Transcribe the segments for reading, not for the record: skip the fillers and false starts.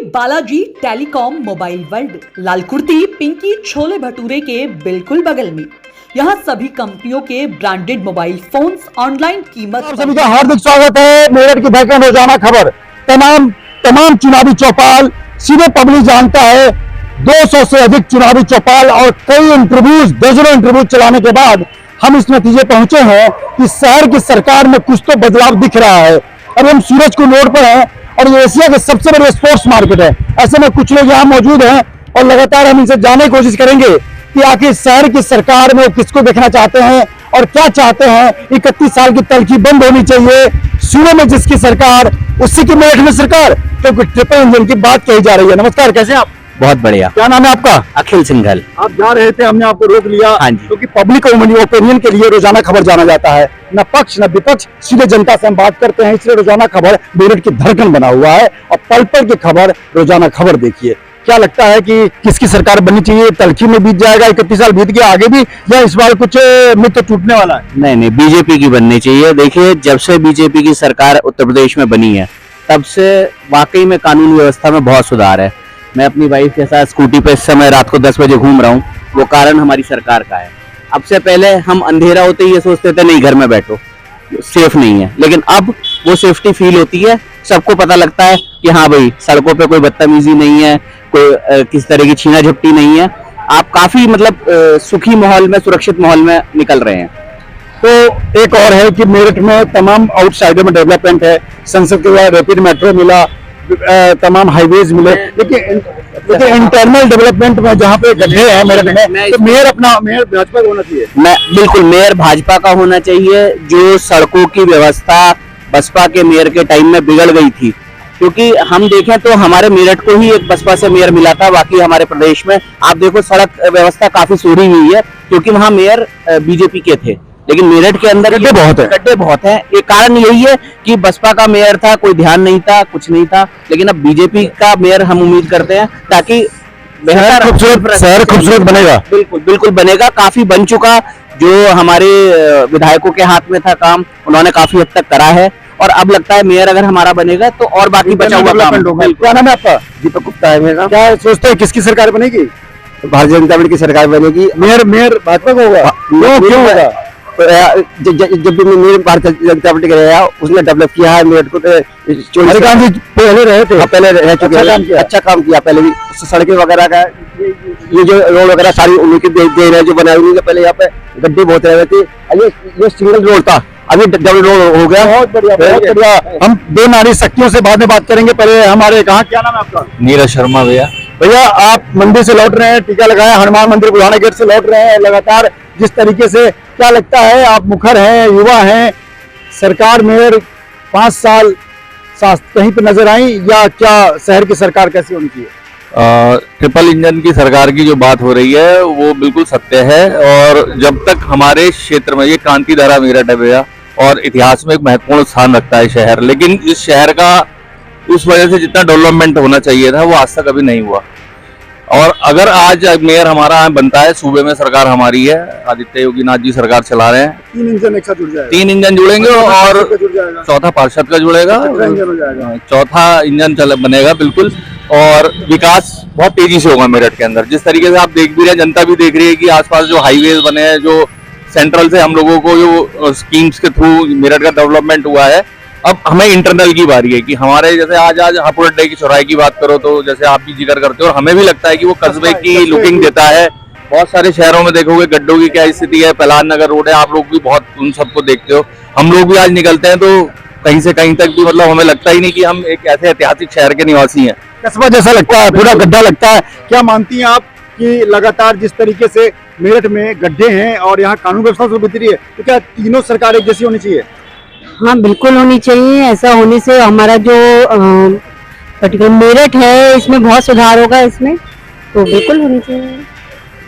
Balaji telecom mobile world, लाल कुर्ती पिंकी छोले भटूरे के बिल्कुल बगल में। यहाँ सभी कंपनियों के ब्रांडेड मोबाइल फोन्स ऑनलाइन कीमत। सभी का हार्दिक स्वागत है। मेरठ की धड़कन रोजाना खबर, तमाम चुनावी चौपाल सीधे पब्लिक जानता है। 200 से अधिक चुनावी चौपाल और कई इंटरव्यूज, दर्जनों इंटरव्यू चलाने के बाद हम इस नतीजे पहुंचे हैं कि शहर की सरकार में कुछ तो बदलाव दिख रहा है। अभी हम सूरजकुंड रोड पर हैं और ये एशिया के सबसे बड़े स्पोर्ट्स मार्केट है। ऐसे में कुछ लोग यहाँ मौजूद हैं और लगातार हम इनसे जानने की कोशिश करेंगे कि आखिर शहर की सरकार में किसको देखना चाहते हैं और क्या चाहते हैं। 31 साल की तलखी बंद होनी चाहिए। सूबे में जिसकी सरकार उसी की मेरठ में सरकार, क्योंकि ट्रिपल इंजन की बात कही जा रही है। नमस्कार, कैसे आप? बहुत बढ़िया। क्या नाम है आपका? अखिल सिंघल। आप जा रहे थे, हमने आपको रोक लिया। हाँ जी। क्योंकि पब्लिक ओपिनियन के लिए रोजाना खबर जाना जाता है, न पक्ष न विपक्ष, सीधे जनता से हम बात करते हैं। इसलिए रोजाना खबर मेरठ की धड़कन बना हुआ है और पल पल की खबर रोजाना खबर देखिए। क्या लगता है कि किसकी सरकार बननी चाहिए? तलखी में बीत जाएगा, 31 साल बीत गया, आगे भी, या इस बार कुछ मिथ टूटने वाला है? नहीं, बीजेपी की बननी चाहिए। देखिए, जब से बीजेपी की सरकार उत्तर प्रदेश में बनी है तब से वाकई में कानून व्यवस्था में बहुत सुधार है। मैं अपनी वाइफ के साथ स्कूटी पे इस समय रात को 10 बजे घूम रहा हूँ, वो कारण हमारी सरकार का है। अब से पहले हम अंधेरा होते ही ये सोचते थे नहीं घर में बैठो, सेफ नहीं है, लेकिन अब वो सेफ्टी फील होती है। सबको पता लगता है कि हाँ भाई, सड़कों पे कोई बदतमीजी नहीं है, कोई किस तरह की छीना झपटी नहीं है। आप काफी सुखी माहौल में, सुरक्षित माहौल में निकल रहे हैं। तो एक और है कि मेरठ में तमाम आउटसाइडर में डेवलपमेंट है। संसद के बाद रैपिड मेट्रो मिला, तमाम हाईवेज मिले, लेकिन इंटरनल डेवलपमेंट में जहाँ पे गड्ढे हैं मेरठ में, तो मेयर भाजपा का होना चाहिए। बिल्कुल मेयर भाजपा का होना चाहिए। जो सड़कों की व्यवस्था बसपा के मेयर के टाइम में बिगड़ गई थी, क्योंकि हम देखें तो हमारे मेरठ को ही एक बसपा से मेयर मिला था। बाकी हमारे प्रदेश में आप देखो सड़क व्यवस्था काफी सुधरी हुई है, क्योंकि वहाँ मेयर बीजेपी के थे। लेकिन मेरठ के अंदर गड्ढे बहुत हैं। एक कारण यही है कि बसपा का मेयर था, कोई ध्यान नहीं था, कुछ नहीं था। लेकिन अब बीजेपी का मेयर हम उम्मीद करते हैं ताकि बेहतर शहर खूबसूरत बनेगा। बिल्कुल बनेगा। काफी बन चुका। जो हमारे विधायकों के हाथ में था काम, उन्होंने काफी हद तक करा है और अब लगता है मेयर अगर हमारा बनेगा तो और बाकी बचा हुआ काम होगा। क्या नाम है आपका? दीपक गुप्ता है मेरा। क्या सोचते हैं किसकी सरकार बनेगी? भारतीय जनता पार्टी की सरकार बनेगी। मेयर भाजपा का होगा? क्यों होगा? जब भी मेरे भारतीय जनता पार्टी का रहा, उसने डेवलप किया है मेरठ को। पहले रहे थे, पहले रह चुके हैं, अच्छा काम किया। पहले भी सड़कें वगैरह का, ये जो रोड वगैरह सारी उन्हीं के दे रहे हैं जो बनाई हुई है। पहले यहाँ पे गड्ढे बहुत रहे थे, ये सिंगल रोड था, अभी डबल रोड हो गया। बहुत बढ़िया। हम दो नारी शक्तियों से बाद में बात करेंगे। पहले हमारे कहाँ, क्या नाम है आपका? नीरज शर्मा। भैया, आप मंदिर से लौट रहे हैं, टीका लगाया, हनुमान मंदिर बुढ़ाना गेट से लौट रहे हैं। लगातार जिस तरीके से, क्या लगता है, आप मुखर हैं, युवा हैं, सरकार मेयर 5 साल कहीं पे नजर आई, या क्या शहर की सरकार कैसी होनी चाहिए? ट्रिपल इंजन की सरकार की जो बात हो रही है वो बिल्कुल सत्य है। और जब तक हमारे क्षेत्र में, ये क्रांति धारा मेरठ है भैया, और इतिहास में एक महत्वपूर्ण स्थान रखता है शहर, लेकिन इस शहर का उस वजह से जितना डेवलपमेंट होना चाहिए था वो आज तक अभी नहीं हुआ। और अगर आज मेयर हमारा बनता है, सूबे में सरकार हमारी है, आदित्य योगी नाथ जी सरकार चला रहे हैं, 3 इंजन एक साथ जुड़ जाएगा। 3 इंजन जुड़ेंगे और चौथा पार्षद का जुड़ेगा, चौथा इंजन बनेगा बिल्कुल। और विकास बहुत तेजी से होगा मेरठ के अंदर। जिस तरीके से आप देख भी रहे हैं, जनता भी देख रही है कि आसपास जो हाईवेज बने हैं, जो सेंट्रल से हम लोगों को जो स्कीम्स के थ्रू मेरठ का डेवलपमेंट हुआ है, अब हमें इंटरनल की बारी है कि हमारे जैसे आज हापुड़ अड्डे की चौराहे की बात करो तो जैसे आप भी जिक्र करते हो, और हमें भी लगता है कि वो कस्बे की लुकिंग देता है। बहुत सारे शहरों में देखोगे गड्ढों की क्या स्थिति है। पलान नगर रोड है, आप लोग भी बहुत उन सबको देखते हो। हम लोग भी आज निकलते हैं तो कहीं से कहीं तक भी हमें लगता ही नहीं कि हम एक ऐसे ऐतिहासिक शहर के निवासी हैं। कस्बा जैसा लगता है, पूरा गड्ढा लगता है। क्या मानती हैं आप कि लगातार जिस तरीके से मेरठ में गड्ढे हैं और यहाँ कानून व्यवस्था से बिगड़ी है, तो क्या तीनों सरकार एक जैसी होनी चाहिए? हाँ, बिल्कुल होनी चाहिए। ऐसा होने से हमारा जो पर्टिकुलर मेरठ है, इसमें बहुत सुधार होगा। इसमें तो बिल्कुल होनी चाहिए।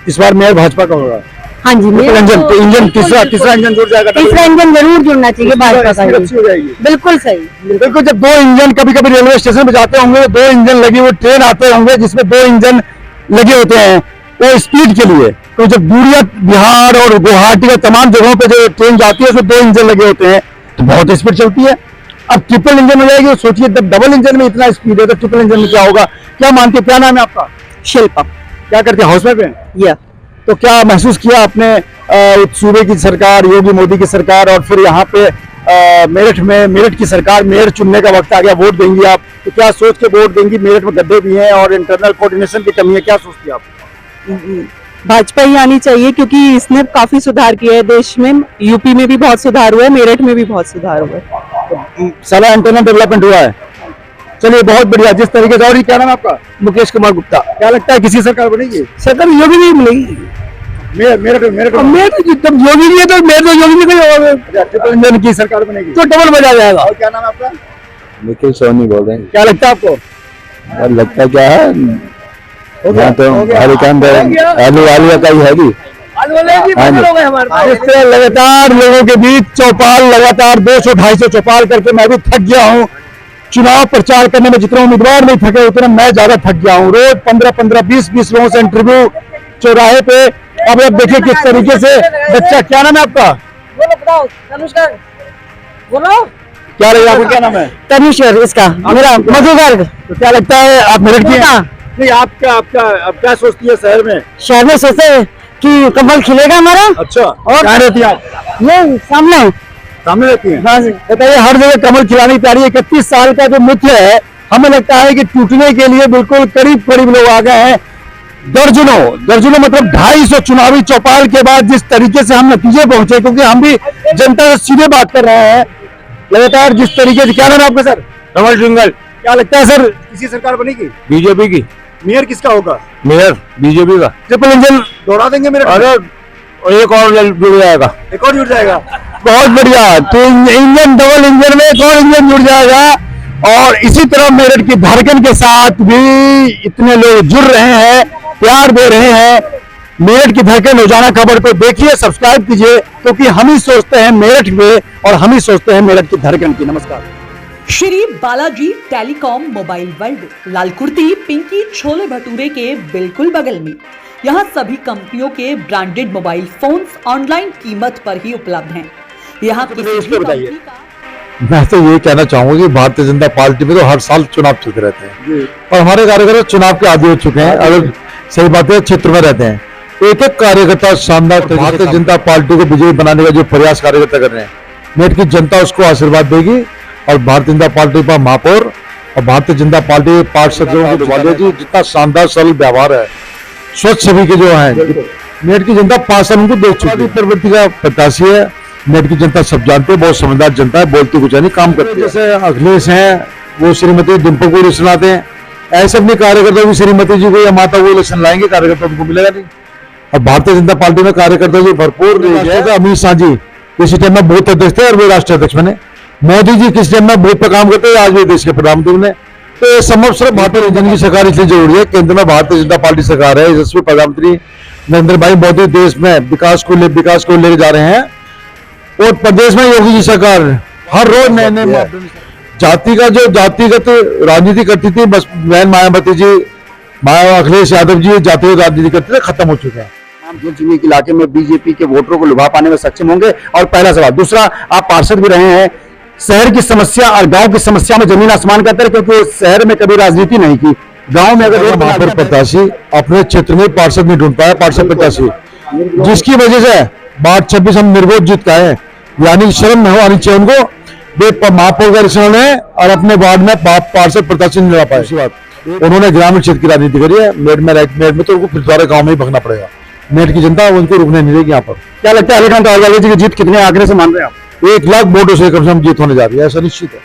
इस बार मेयर भाजपा का होगा? हाँ जी। इंजन तीसरा इंजन जुड़ जाएगा। तीसरा इंजन जरूर जुड़ना चाहिए भाजपा का। हो जाएगी। बिल्कुल सही। बिल्कुल। जब 2 इंजन कभी रेलवे स्टेशन पे जाते होंगे, 2 इंजन लगे हुए ट्रेन आते होंगे जिसमें 2 इंजन लगे होते हैं, वो स्पीड के लिए। तो जब दूरिया बिहार और गुवाहाटी या तमाम जगहों पे जो ट्रेन जाती है उसमें 2 इंजन लगे होते हैं, तो बहुत स्पीड चलती है। अब ट्रिपल इंजन हो जाएगी, सोचिए जब डबल इंजन में इतना स्पीड है तो ट्रिपल इंजन में क्या होगा। क्या मानते हैं, क्या नाम है आपका? शिल्पा। क्या करते हैं, हाउस वाइफ हैं? या तो क्या महसूस किया आपने सूबे की सरकार, योगी मोदी की सरकार, और फिर यहाँ पे मेरठ में मेरठ की सरकार, मेयर चुनने का वक्त आ गया, वोट देंगी आप, तो क्या सोच के वोट देंगी? मेरठ में गड्ढे भी हैं और इंटरनल कोऑर्डिनेशन की कमी है, क्या सोचती है आप? भाजपा ही आनी चाहिए क्योंकि इसने काफी सुधार किया है देश में। यूपी में भी बहुत सुधार हुआ है, मेरठ में भी बहुत सुधार हुआ है। सारा इंटरनल डेवलपमेंट हुआ है। चलिए, बहुत बढ़िया। जिस तरीके से, और ये क्या नाम है आपका? मुकेश कुमार गुप्ता। क्या लगता है किसी सरकार बनेगी? सरकार योगी नहीं मिलेगी। मेरठ योगी नहीं है तो मेरे तो योगी नहीं होगा, ट्रिपल इंजन की सरकार बनेगी तो डबल बजा जाएगा। और क्या नाम है आपका? निखिल सोनी बोल रहे हैं। क्या लगता है आपको? और लगता क्या है, यहाँ तो आलू आलू का ही है जी। इस तरह लगातार लोगों के बीच चौपाल, लगातार 200-250 चौपाल करके मैं भी थक गया हूँ। चुनाव प्रचार करने में जितना उम्मीदवार नहीं थके, उतना मैं ज्यादा थक गया हूँ। रोज 15-15, 20-20 लोगों से इंटरव्यू चौराहे पे। अब देखिए किस तरीके से बच्चा, क्या नाम है आपका? बोलो। क्या रहेगा आपका, क्या नाम है? तनुश्वर इसका, मेरा मधुवर्ग। तो क्या लगता है आप मेरठ की हैं? नहीं, आप क्या सोचती है शहर में? शहर में सोचे कि कमल खिलेगा हमारा। अच्छा, और कहाँ रहती है आप? ये सामने रहती है। हाँ जी। बताइए, हर जगह कमल खिलानी प्यारी। 31 साल का जो मित्र है, हमें लगता है कि टूटने के लिए बिल्कुल करीब लोग आ गए हैं। दर्जनों मतलब 250 चुनावी चौपाल के बाद जिस तरीके से हम नतीजे पहुंचे, क्योंकि हम भी जनता से सीधे बात कर रहे हैं लगातार, जिस तरीके से। क्या नाम है आपका सर? कमल सिंगल। क्या लगता है सर, किसी सरकार बनेगी? बीजेपी की। मेयर किसका होगा? मेयर बीजेपी का। ट्रिपल इंजन दौड़ा देंगे मेरे? अरे एक और जुड़ जाएगा। एक और जुड़ जाएगा। बहुत बढ़िया। तो इंजन, डबल इंजन में एक और इंजन जुड़ जाएगा। और इसी तरह मेरठ की धड़कन के साथ भी इतने लोग जुड़ रहे हैं, प्यार दे रहे हैं। मेरठ की धड़कन रोजाना खबर को देखिए, सब्सक्राइब कीजिए, क्योंकि हम ही सोचते हैं मेरठ में और हम ही सोचते हैं मेरठ की धड़कन की। नमस्कार। Shri Balaji telecom mobile world, Lalkurti Pinki chole bhature के बिल्कुल बगल में। यहाँ सभी कंपनियों के ब्रांडेड मोबाइल फोन्स ऑनलाइन कीमत पर ही उपलब्ध हैं। यहाँ किसी भी कंपनी का मैं तो ये कहना चाहूंगा कि भारतीय जनता पार्टी में तो हर साल चुनाव चलते रहते हैं और हमारे कार्यकर्ता चुनाव के आदी हो चुके हैं। अगर सही बात है, क्षेत्र में रहते हैं, एक एक कार्यकर्ता शानदार भारतीय जनता पार्टी को विजयी बनाने का जो प्रयास कार्यकर्ता कर रहे हैं, मेरठ की जनता उसको आशीर्वाद देगी। और भारतीय जनता पार्टी का महापौर और भारतीय जनता पार्टी पार्षदों के जी जितना शानदार सरल व्यवहार है, स्वच्छ सभी के जो है, मेरठ की जनता 5 साल उनको देख चुकी है। प्रवृत्ति का प्रत्याशी है। मेरठ की जनता सब जानते हैं, बहुत समझदार जनता है, बोलती कुछ नहीं, काम करती है। जैसे अखिलेश हैं, वो श्रीमती डिम्पल को इलेक्शन लाते हैं, ऐसे अपने कार्यकर्ता भी श्रीमती जी को या माता को इलेक्शन लाएंगे, कार्यकर्ता उनको मिलेगा नहीं। और भारतीय जनता पार्टी में कार्यकर्ता जी भरपूर। अमित शाह जी किसी टाइम में बूथ अध्यक्ष थे और वे राष्ट्रीय अध्यक्ष बने। मोदी जी किस टाइम में बूथ पर काम करते हैं, आज भी देश के प्रधानमंत्री ने। तो ये संभव सिर्फ भारतीय जनता की सरकार इसलिए जरूरी है। केंद्र में भारतीय जनता पार्टी सरकार है, यशस्वी प्रधानमंत्री नरेंद्र भाई मोदी देश में विकास को लेकर जा रहे हैं। और प्रदेश में योगी जी सरकार हर रोज नए नए जातिगत राजनीति करती थी। बस बहन मायावती जी, अखिलेश यादव जी जातिगत राजनीति करते थे, खत्म हो चुके हैं। हम जेल चिन्ह के इलाके में बीजेपी के वोटरों को लुभा पाने में सक्षम होंगे? और पहला सवाल। दूसरा, आप पार्षद भी रहे हैं, शहर की समस्या और गांव की समस्या में जमीन आसमान का अंतर, क्योंकि शहर में कभी राजनीति नहीं की, गांव में अगर महापौर प्रत्याशी अपने क्षेत्र में पार्षद नहीं ढूंढ पाया, पार्षद प्रत्याशी, जिसकी वजह से वार्ड 26 हम निर्विरोध जीत का है। यानी शर्म नहीं आनी चाहिए उनको, वे महापौर का इलेक्शन है और अपने वार्ड में पार्षद प्रत्याशी नहीं लड़ा पाए। उन्होंने ग्रामीण क्षेत्र की राजनीति करी है। मेरठ में तो उनको फिर द्वारा गाँव में ही भगना पड़ेगा। मेरठ की जनता उनको रुकने नहीं देगी। यहाँ पर क्या लगता है अलीकांत अहलूवालिया जी की जीत कितने आंकड़े से मान रहे हैं आप? 1 लाख वोटों से कम से कम जीत होने जा रही है, ऐसा निश्चित है।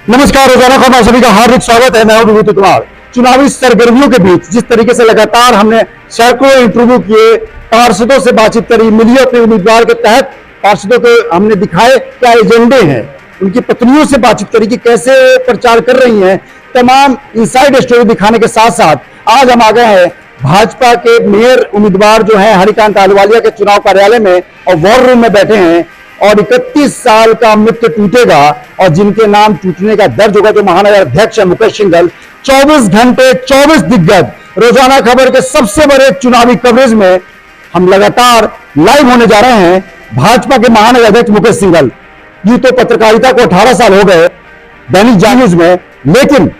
नमस्कार, रोजाना खबर सभी का हार्दिक स्वागत है। मैं हूं विभूति कुमार। चुनावी सरगर्मियों के बीच जिस तरीके से लगातार हमने सैकड़ों इंटरव्यू किए, पार्षदों से बातचीत करी, मिली अपने उम्मीदवार के तहत पार्षदों को हमने दिखाए क्या एजेंडे हैं, उनकी पत्नियों से बातचीत करी कि कैसे प्रचार कर रही हैं, तमाम इनसाइड स्टोरी दिखाने के साथ साथ आज हम आ गए हैं भाजपा के मेयर उम्मीदवार जो हैं अलीकांत अहलूवालिया के चुनाव कार्यालय में और वॉर रूम में बैठे हैं। और 31 साल का मित्र टूटेगा और जिनके नाम टूटने का दर्ज होगा, जो महानगर अध्यक्ष है मुकेश सिंघल। 24 घंटे 24 दिग्गज रोजाना खबर के सबसे बड़े चुनावी कवरेज में हम लगातार लाइव होने जा रहे हैं। भाजपा के महानगर अध्यक्ष मुकेश सिंघल जी तो पत्रकारिता को 18 साल हो गए दैनिक जागरण में, लेकिन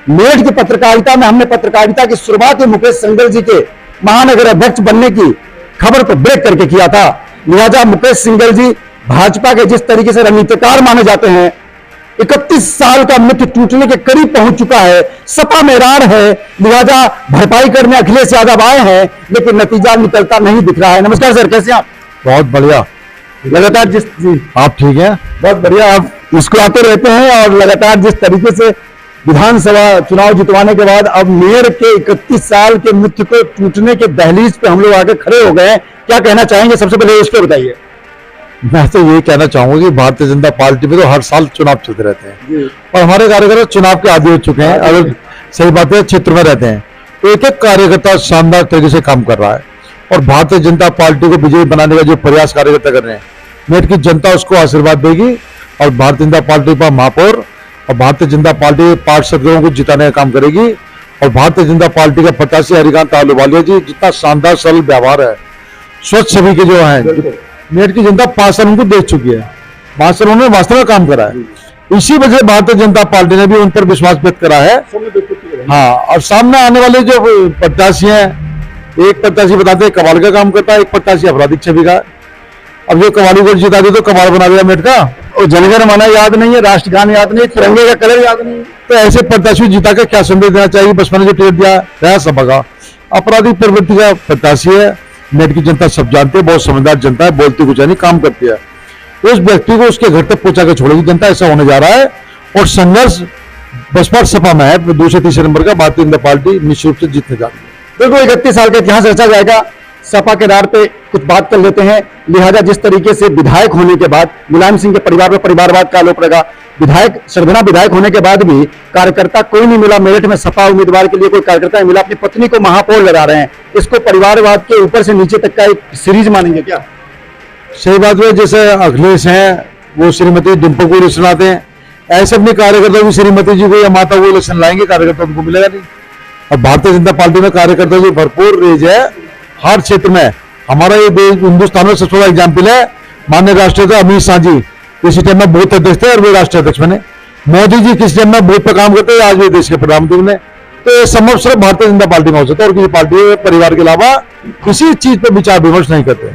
मेरठ की पत्रकारिता में हमने पत्रकारिता की शुरुआत मुकेश सिंघल जी के महानगर अध्यक्ष बनने की खबर को ब्रेक करके किया था। लिहाजा मुकेश सिंघल जी भाजपा के जिस तरीके से रणनीतिकार माने जाते हैं, 31 साल का मित्र टूटने के करीब पहुंच चुका है, सपा में रार है, लिहाजा भरपाई करने अखिलेश यादव आए हैं, लेकिन नतीजा निकलता नहीं दिख रहा है। नमस्कार सर, कैसे आप? बहुत बढ़िया। लगातार जिस आप ठीक हैं? बहुत बढ़िया। आप मुस्कुराते रहते हैं और लगातार जिस तरीके से विधानसभा चुनाव जितवाने के बाद अब मेयर के 31 साल के मित्र को टूटने के दहलीज पे हम लोग आगे खड़े हो गए हैं, क्या कहना चाहेंगे? सबसे पहले इस पे बताइए। मैं तो ये कहना चाहूंगा कि भारतीय जनता पार्टी में तो हर साल चुनाव चलते रहते हैं और हमारे कार्यकर्ता चुनाव के आदी हो चुके हैं। अगर सही बात है, क्षेत्र में रहते हैं, एक एक कार्यकर्ता शानदार तरीके से काम कर रहा है और भारतीय जनता पार्टी को विजयी बनाने का जो प्रयास कार्यकर्ता कर रहे हैं, मेरठ की जनता उसको आशीर्वाद देगी और भारतीय जनता पार्टी का महापौर और भारतीय जनता पार्टी पार्षदों को जिताने का काम करेगी। और भारतीय जनता पार्टी का प्रत्याशी हरिकांत आलूवालिया जी, जितना शानदार सरल व्यवहार है, स्वच्छ छवि के जो है, मेरठ की जनता 5 साल उनको देख चुकी है, 5 साल उन्होंने वास्तव में काम करा है। इसी वजह से भारतीय जनता पार्टी ने भी उन पर विश्वास व्यक्त करा है। हाँ, और सामने आने वाले जो प्रत्याशी हैं, एक प्रत्याशी बताते हैं कमाल का काम करता है, एक प्रत्याशी आपराधिक छवि का। अब जो कमाली को जिता दे तो कमाल बना दिया मेरठ का, और जनगण मन याद नहीं है, राष्ट्रगान याद नहीं है, तिरंगे का कलर याद नहीं है, तो ऐसे प्रत्याशी जिता के क्या संदेश देना चाहिए? बसपा ने जो टिकट दिया है सपा का आपराधिक प्रवृत्ति का प्रत्याशी है। मेरठ की जनता सब जानते हैं, बहुत समझदार जनता है, बोलती कुछ नहीं, काम करती है। उस व्यक्ति को उसके घर तक पहुंचा के छोड़ेगी जनता, ऐसा होने जा रहा है। और संघर्ष बसपा सपा में है, 2 से 3 नंबर का भारतीय जनता पार्टी निश्चित रूप से जीतने जा रही है। देखो 31 साल का इतिहास रचा जाएगा, सपा के आधार पे कुछ बात कर लेते हैं। लिहाजा जिस तरीके से विधायक होने के बाद मुलायम सिंह के परिवार पर परिवारवाद का आरोप लगा, विधायक सरगना विधायक होने के बाद भी कार्यकर्ता कोई नहीं मिला मेरठ में, सपा उम्मीदवार के लिए कोई कार्यकर्ता नहीं मिला, अपनी पत्नी को महापौर लगा रहे हैं। इसको परिवारवाद के ऊपर से नीचे तक का एक सीरीज मानेंगे क्या? सही बात है, जैसे अखिलेश हैं वो श्रीमती डिम्पल को इलेक्शन आते हैं, ऐसे अपने कार्यकर्ता भी श्रीमती जी को या माता को इलेक्शन लाएंगे, कार्यकर्ता उनको मिलेगा नहीं। और भारतीय जनता पार्टी में कार्यकर्ता जो भरपूर रेज है हर क्षेत्र में। हमारा ये देश हिंदुस्तान में सबसे बड़ा एग्जाम्पल है, माननीय राष्ट्रपति अमित शाह जी किसी टाइम में बूथ अध्यक्ष थे और वे राष्ट्रीय अध्यक्ष बने। मोदी जी किसी टाइम में बूथ पर काम करते हैं, आज भी देश के प्रधानमंत्री बने। तो ये संभव सिर्फ भारतीय जनता पार्टी में हो सकता है और किसी पार्टी परिवार के अलावा किसी चीज पर विचार विमर्श नहीं करते।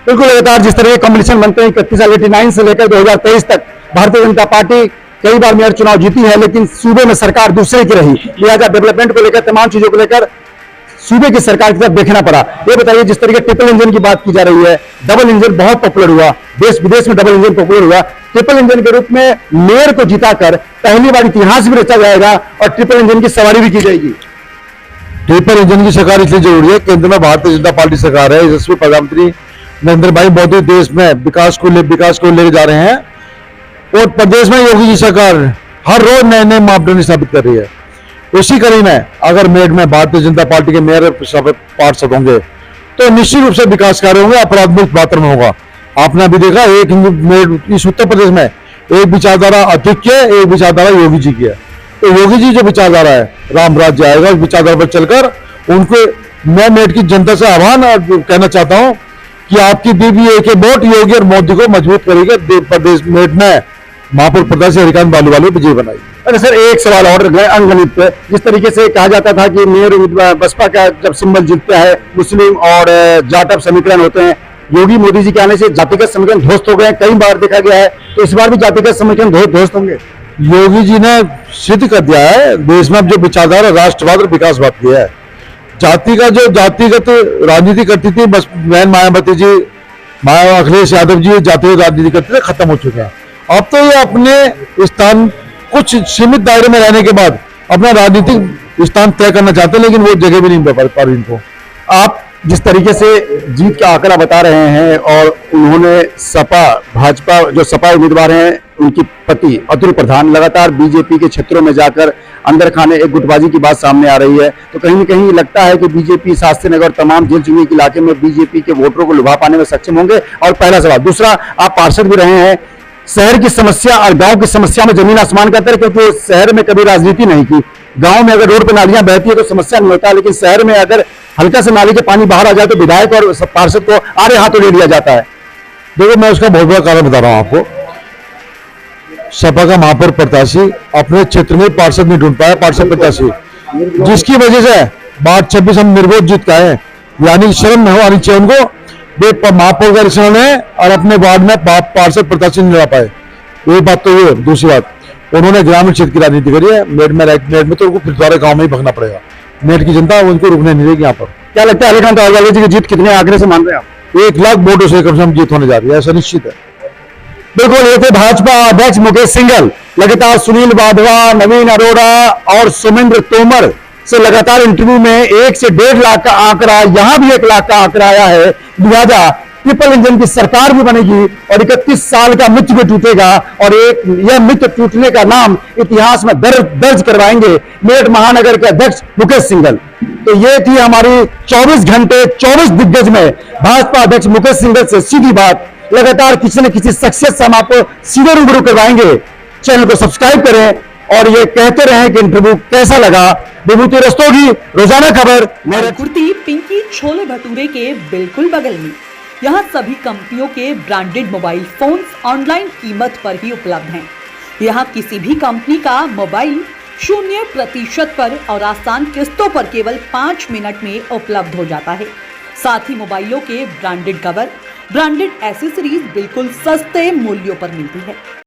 बिल्कुल, लगातार जिस तरह के कॉम्बिनेशन बनते हैं 31 साल 89 से लेकर 2023 तक भारतीय जनता पार्टी कई बार मेयर चुनाव जीती है, लेकिन सूबे में सरकार दूसरे की रही। लिहाजा डेवलपमेंट को लेकर, तमाम चीजों को लेकर सूबे की सरकार की तरफ देखना पड़ा। ये बताइए, जिस तरीके ट्रिपल इंजन की बात की जा रही है, डबल इंजन बहुत पॉपुलर हुआ, देश विदेश में डबल इंजन पॉपुलर हुआ, ट्रिपल इंजन के रूप में मेयर को जिताकर पहली बार इतिहास भी रचा जाएगा और ट्रिपल इंजन की सवारी भी की जाएगी। ट्रिपल इंजन की सरकार इसलिए जरूरी है, केंद्र में भारतीय जनता पार्टी सरकार है, यशस्वी प्रधानमंत्री नरेंद्र भाई मोदी देश में विकास को लेकर जा रहे हैं और प्रदेश में योगी जी सरकार हर रोज नए नए मापदंड स्थापित कर रही है। उसी कड़ी में अगर मेरठ में भारतीय जनता पार्टी के मेयर पार्षद होंगे तो निश्चित रूप से विकास कार्य होंगे, अपराध मुक्त वातावरण होगा। आपने अभी देखा एक इस उत्तर प्रदेश में एक विचारधारा अतिक की है, एक विचारधारा योगी जी की है। तो योगी जी जो विचारधारा है राम राज्य आएगा, उस विचारधारा पर चलकर उनको मैं मेरठ की जनता से आह्वान और कहना चाहता हूं कि आपकी दी हुई एक वोट योगी और मोदी को मजबूत करेगी। प्रदेश मेरठ में महापौर प्रत्याशी हरिकांत आलूवालिया विजय बनाई। अरे सर, एक सवाल और गए अंगणित पे। जिस तरीके से कहा जाता था कि मेयर बसपा का जब सिंबल जीतता है मुस्लिम और जाटव समीकरण होते हैं, योगी मोदी जी के आने से जातिगत समीकरण ध्वस्त हो गए, कई बार देखा गया है, तो इस बार भी जातिगत समीकरण ध्वस्त होंगे। योगी जी ने सिद्ध कर दिया है देश में जो विचारधारा राष्ट्रवाद और विकासवाद की है। जाति का जो जातिगत राजनीति करती थी, बस बहन मायावती जी, अखिलेश यादव जी जातिगत राजनीति करते थे, खत्म हो चुके हैं। अब तो ये अपने स्थान कुछ सीमित दायरे में रहने के बाद अपना राजनीतिक स्थान तय करना चाहते हैं, लेकिन वो जगह भी नहीं मिल पा रही इनको। आप जिस तरीके से जीत का आंकड़ा बता रहे हैं और उन्होंने भाजपा जो सपा उम्मीदवार हैं उनकी पति अतुल प्रधान लगातार बीजेपी के क्षेत्रों में जाकर अंदर खाने एक गुटबाजी की बात सामने आ रही है, तो कहीं न कहीं लगता है कि बीजेपी शास्त्री नगर तमाम जेल चुनी के इलाके में बीजेपी के वोटरों को लुभा पाने में सक्षम होंगे। और पहला सवाल। दूसरा, आप पार्षद भी रहे हैं, शहर की समस्या और गांव की समस्या में जमीन आसमान का अंतर, क्योंकि शहर में कभी राजनीति नहीं की। गांव में अगर रोड पर नालियां बहती है तो समस्या नहीं होता, लेकिन शहर में अगर हल्का से नाली के पानी बाहर आ जाए तो विधायक और पार्षद को आड़े हाथों ले लिया जाता है। देखो, मैं उसका बहुत बड़ा कारण बता रहा हूं आपको। सपा का महापौर प्रत्याशी अपने क्षेत्र में पार्षद नहीं ढूंढ पाया, पार्षद प्रत्याशी, जिसकी वजह से वार्ड 26 हम निर्विरोध जीत का है। यानी शर्म नहीं आनी चाहिए उनको, वे महापौर का इलेक्शन है और अपने वार्ड में पार्षद प्रत्याशी नहीं ला पाए। ये बात तो ये। दूसरी बात, उन्होंने ग्रामीण क्षेत्र की राजनीति करी है, मेट में तो उनको फिर गांव में ही भगना पड़ेगा। मेट की जनता उनको रुकने नहीं देगी। यहाँ पर क्या लगता है अलीखान अहलूवालिया जी की जीत कितने आंकड़े से मान रहे हैं आप? 1 लाख वोटों से कम से कम जीत होने जा रही है, ऐसा निश्चित है। बिल्कुल, ये थे भाजपा अध्यक्ष मुकेश सिंघल। लगातार सुनील वाधवा, नवीन अरोड़ा और सुमेंद्र तोमर से लगातार इंटरव्यू में 1 से 1.5 लाख का आंकड़ा, यहां भी 1 लाख का आंकड़ा आया है। लिहाजा ट्रिपल इंजन की सरकार भी बनेगी और 31 साल का मिथ भी टूटेगा और यह मिथ टूटने का नाम इतिहास में दर्ज करवाएंगे मेरठ महानगर के अध्यक्ष मुकेश सिंघल। तो ये थी हमारी 24 घंटे 24 दिग्गज में भाजपा अध्यक्ष मुकेश सिंघल से सीधी बात। लगातार किसी न किसी शख्सियत से हम आपको सीधे रूबरू करवाएंगे। चैनल को सब्सक्राइब करें और ये कहते रहें कि इंटरव्यू कैसा लगा। विभूति रस्तोगी, रोजाना खबर, मेरठ। कुर्ती पिंकी छोले भटूरे के बिल्कुल बगल में। यहाँ सभी कंपनियों के ब्रांडेड मोबाइल फोन्स ऑनलाइन कीमत पर ही उपलब्ध हैं। यहाँ किसी भी कंपनी का मोबाइल 0% पर और आसान किस्तों पर केवल 5 मिनट में उपलब्ध हो जाता है। साथ ही मोबाइलों के ब्रांडेड कवर, ब्रांडेड एसेसरीज बिल्कुल सस्ते मूल्यों पर मिलती है।